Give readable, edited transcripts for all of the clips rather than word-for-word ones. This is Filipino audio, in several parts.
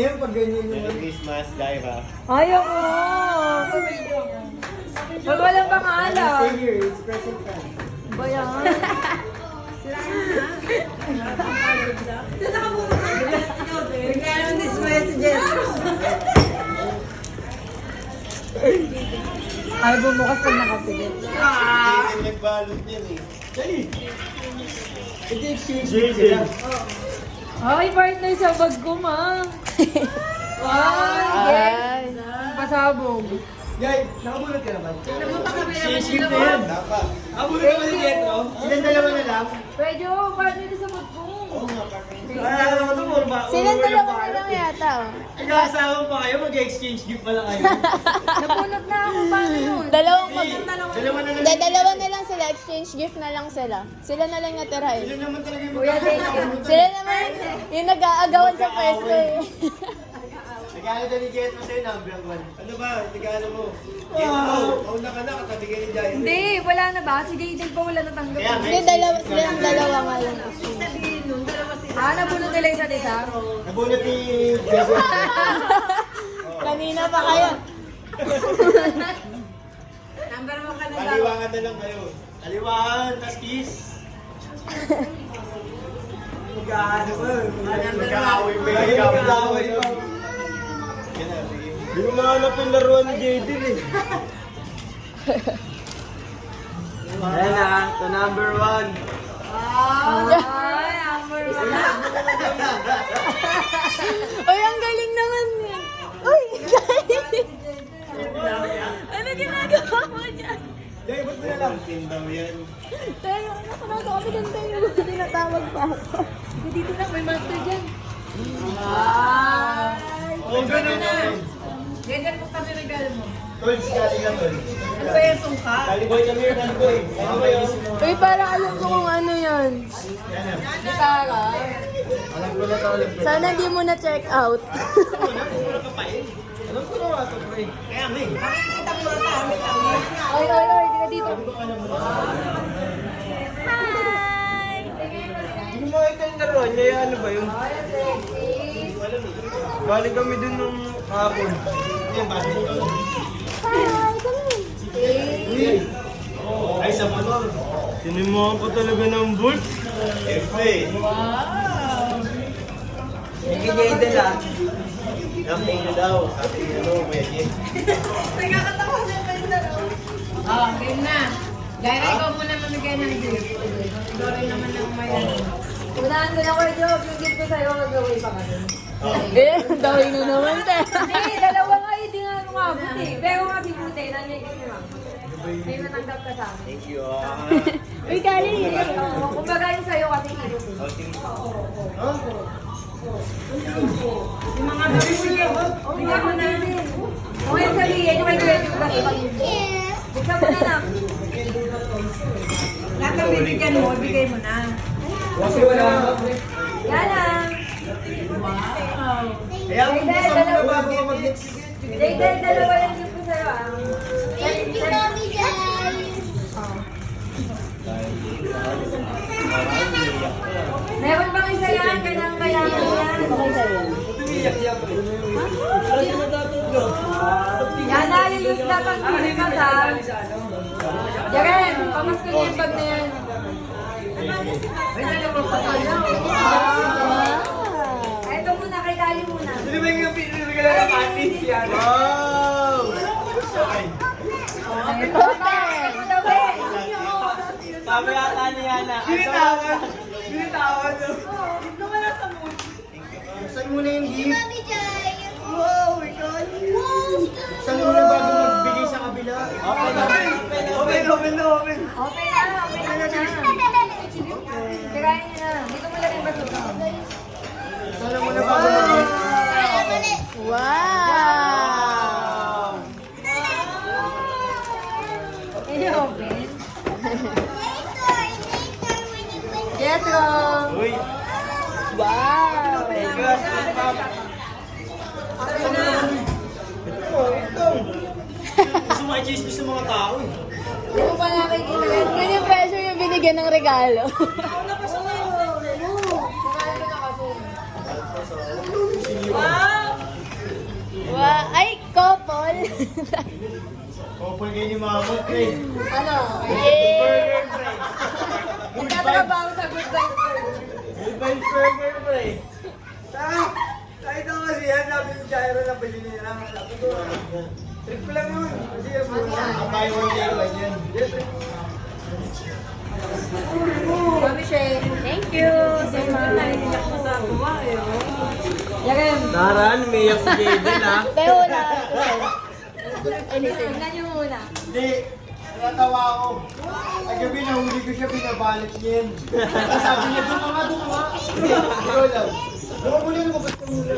Yan, pag ganyan yung... Merry Christmas, Jaira. Ayaw mo! Pag walang pangalan. Stay here, it's present time. Ba yan? Regalo these messages. Ay, bumukas pag nakapigil. Hindi nagbalot yan eh. Dali! Ito exchange gift sila. Ay, partner sa bag ko, ma. Ay, yes. Pasabog. Guys, nakabulot ka naman. Exchange gift na yan. Dapat. Nakabulot ka ba ni Pietro? Silang dalawa na lang. Pwede, partner sa bag ko. Ay, alam mo ito, Silang dalawa na lang yata. Nag-aasawa pa kayo, mag-exchange gift pala kayo. Napunot na ako, paano yun? Dalawang mag... Dalawa na lang. Dalawa na lang sila, exchange gift na lang sila. Sila na lang natira Sila eh. naman talaga yung Kuya, thank you. Sila naman yung nag-aagawan sa pwesto eh. Regalo na ni Jetro sa'yo, number 1. Ano ba? Regalo mo. Jetro, mauna ka na, katabi ka ni Jaira. Hindi, wala na ba? Si Jayden pa wala natanggap. Kaya, Hindi, silang dalawa nga lang. Sabihin nun, dalawa sila. Nabunod nila yung isa. nabunot ni Jetro. Kanina pa kayo. Number mo ka na daw. Aliwangan na lang kayo. Aliwangan, tas kiss. Mag-aano ba? Mag-aaway pa yung Mag-aaway pa. Yan na, sige. Hindi ko mahanap yung laruan ni Jaden eh. Ayan na, to number 1. Ay, amor wala. Uy, ang galing naman eh. Uy, galing. Ano ginagawa mo dyan? Jay, ba't mo na lang? Tindaw yan. Tayo, ano ka na kami ganda yung tinatawag pa ako. Dito na, may master dyan. Oh, ganun na. Ganyan mo kami regalo mo. Tol, galing lang, Tol. Ano ba yung sungka? Kaliboy kami yun, Kaliboy. Ano ba yun? Uy, para alam ko kung ano yan. Tara. Alam ko na to, alam ko. Sana di mo na check out. Alam ko na nga to, pre. Kaya may. Makikita mo sa amin lang. Ay, ay, ay, di ka dito. Hindi mo makita yung laruan niya, ano ba yun? Galing kami dun nung hapon. Yan, bakit mo to? Hi, come Uy, Ay, sa motor. sinimuhan ko talaga ng bolt. Siyempre. Hindi kay Jaden ah. Camping na daw. Sabi niya, ano, pwede. Nagkakatawa na pa yung dalawa. Oh, game na. Jaira, ikaw muna mamigay ng gift. Sorry naman lang may ano. Unahan ko na ko, Job. Yung gift ko sa'yo, mag-away pa kami. Eh, dawin na naman tayo. Hindi, dalawa nga, hindi nga lumabot eh. Pero nga, bibuti, nanay ko naman. May natanggap ka sa akin. Thank you, ah. Uy, galing eh. Oo, kumbaga yung sa'yo kasi hirot eh. Oh, sige. Yung mga gawin mo niya. Bigyan mo na din. Okay, sabihin, yung may credit ka sa buksan mo na lang. Lahat ng bibigyan mo, bigay mo na. Kasi wala nga. Yan lang. Kaya mo buksan mo na bago ka mag-next. Jayden, dalawa yung gift ko sa'yo ah. Thank you, Mami Jai. Meron bang isa yan? Kailangan yan. Okay sa'yo. Iyak-iyak ko. Yan na, yung use na pang Christmas ha. Jaren, pamasko niya yung bag na yan. Ay, ito muna, kay Kali muna. Sino ba yung pinirigala ng atis yan? Wow! Ito, ito daw eh. Sabi ata ni Yana. Binitawan! Binitawan! Ito ka na sa mood. Buksan mo na yung gift. Mami Jai. Wow, my God! Buksan mo na bago magbigay sa kabila. Open na! Open, open na, open! Okay na, okay na na. Tirahin niya na. Dito mo lang yung basura. Buksan mo na bago magbigay. Wow! I-open. Jetro. Uy! Wow! Thank you, Aslan Pop. Gusto mo i-chismis ng mga tao eh. Hindi ko pa nakikita yan. Yun yung pressure yung binigyan ng regalo. Sakayin ko na kasi. Wow! Couple kayo ni Mamot, eh. Ano? Burger, pre. Nagtatrabaho sa Good Vibes. Good Vibes Burger, pre. Kahit ako kasi yan, sabi ni Jairo na bili nila. Sabi ko, trip ko lang yun. Kasi yung muna. Ang buy one day one yan. Mami Shay. Thank you so much. Jaren. Naran, umiyak si Jaden ha. Pero wala. Tingnan niyo muna. Hindi. Natawa ako. Kagabi nahuli ko siya, pinabalik niya yan. Sabi niya, doon ka nga. Ikaw lang. Doon mo lang ako, ba't ka muna?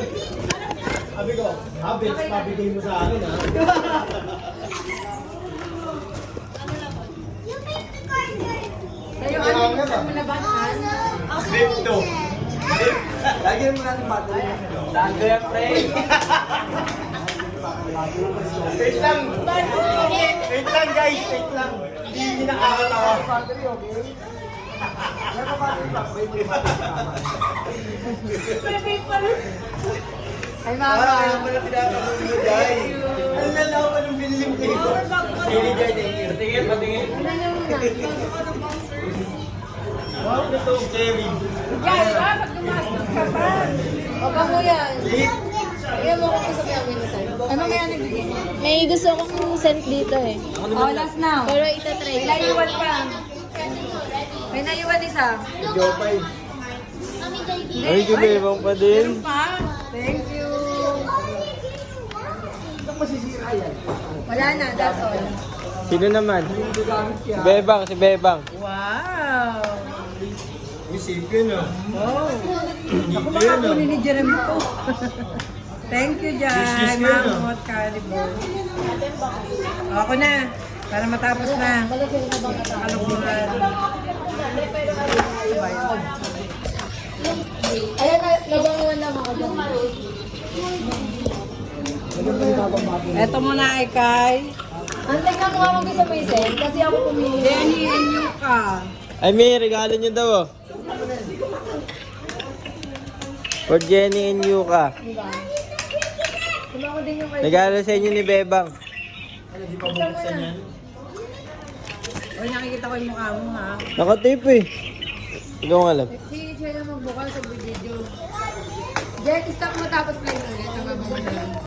Sabi ko, Abel, pabigay mo sa akin, ha? Sa'yo, ano gusto mo na ba? Flip to. Lagyan mo natin battery. Saan ko yan, pre? Wait lang. Wait lang, guys. Wait lang. Hindi nakakatawa. Battery, okay? Meron battery pa. Wait, may battery pa. Ay, Ah, mama. kaya pala tinatanong mo, Jai. Ang lalawa ng binili mo kayo. Sige, Jai, thank you. Patingin, patingin. Tingnan niyo muna. Wow, ito, Jerry. Yan, di ba? Pag gumastos ka pa. Huwag ka mo yan. Late. Tingnan mo kung sa kaya minsan. Ano kaya nagbigay? May gusto akong scent dito eh. Oh, last now. Pero itatry May ko. naiwan pa. May naiwan isa. Jopay. Ay, kumibang pa din. Meron pa. Thank you. Wala na, that's all. Sino naman? Si Bebang, si Bebang. Wow. Uy, safe yun, ah. Ako makakunin ni Jeremy to. Thank you, Jai. Yes, yun, ah. Mamot, Calibur. Ako na. Para matapos na. Kalukuhan. Ayan, nabanguan lang ako dyan. Ito muna ay kay Antay ka nga mag-isa mo isend kasi ako pumili. Jenny and Yuka. Ay, may regalo nyo daw oh. For Jenny and Yuka. Kumako din yung kayo. Regalo sa inyo ni Bebang. Hindi pa bubuksan yan. Uy, nakikita ko yung mukha mo ha. Nakatape eh. Ikaw nga alam. Sige, siya na magbuka sa video. Jet, stop mo tapos play ulit. Ang mga